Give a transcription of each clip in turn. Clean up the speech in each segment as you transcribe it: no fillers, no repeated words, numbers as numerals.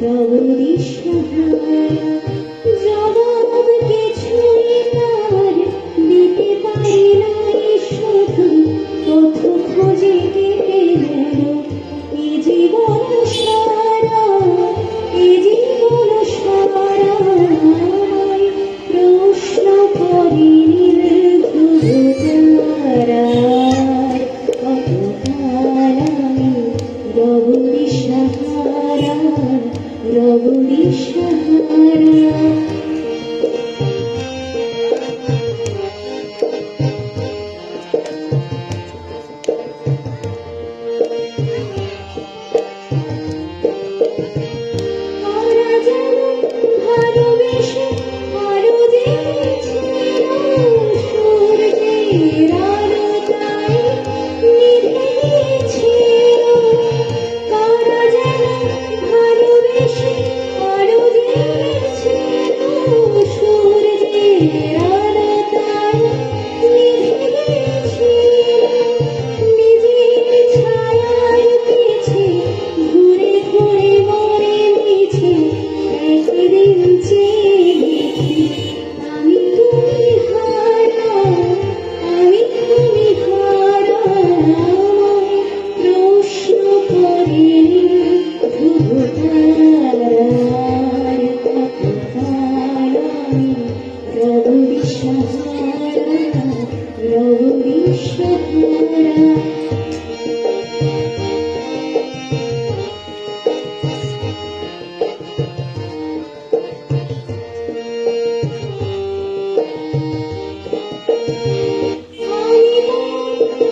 রব দিশাহারা জবাব কিছুই তার দিতে পারি নাই শুধু পথ খোঁজে কেটে গেল এ জীবন সারা এ জীবন সারা আমায় প্রশ্ন করে ধ্রুব তারার কতকাল আমি রব দিশাহারা রব দিশাহারা ভালোবেসে আরো জেগেছিল সূর্যের আলো তাই নিভে গিয়েছিল কারা যেন ভালোবেসে আরো জেগেছিল সূর্যের আলো তাই নিভে গিয়েছিল নিজের ছায়ার পিছে ঘুরে ঘুরে মরে মিছে একদিন চেয়ে দেখি আমি তুমি হারা আমি তুমি হারা আমায় প্রশ্ন করে ধ্রুব তারার কতকাল আমি রব দিশাহারা রব দিশাহারা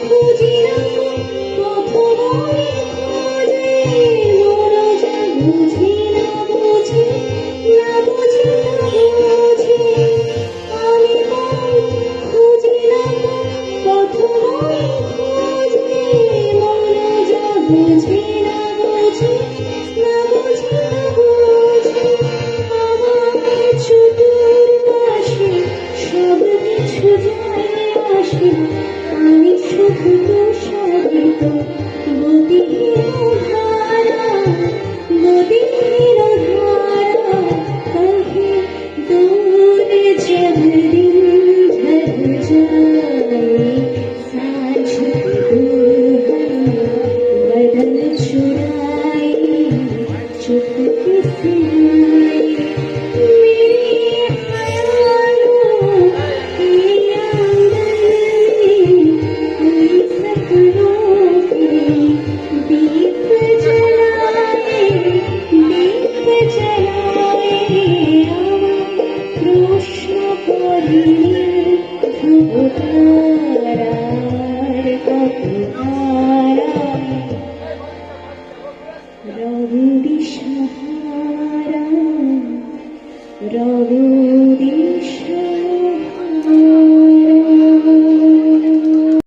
খুঁজিলাম পথ বলে খোঁজে মরজা বুঝি না বুঝি না বুঝি না বুঝি আমি খুঁজিলাম পথ বলে খোঁজে মরজা বুঝি না বুঝি না বুঝি না বুঝি আমার চতুর পাশে সব কিছু যায় আসে আমি শুধু প্রসাদিত গতিহীন ধারা গতিহীন ধারা কহে দূরে जब दिन ढल जाए सांझ दुल्हन बदन चुराए चुपके से आए मेरे ख्यालों के आंगन में कोई सपनों के दीप जलाए আমায় প্রশ্ন করে ধ্রুব তারার কতকাল আমি রব দিশাহারা রব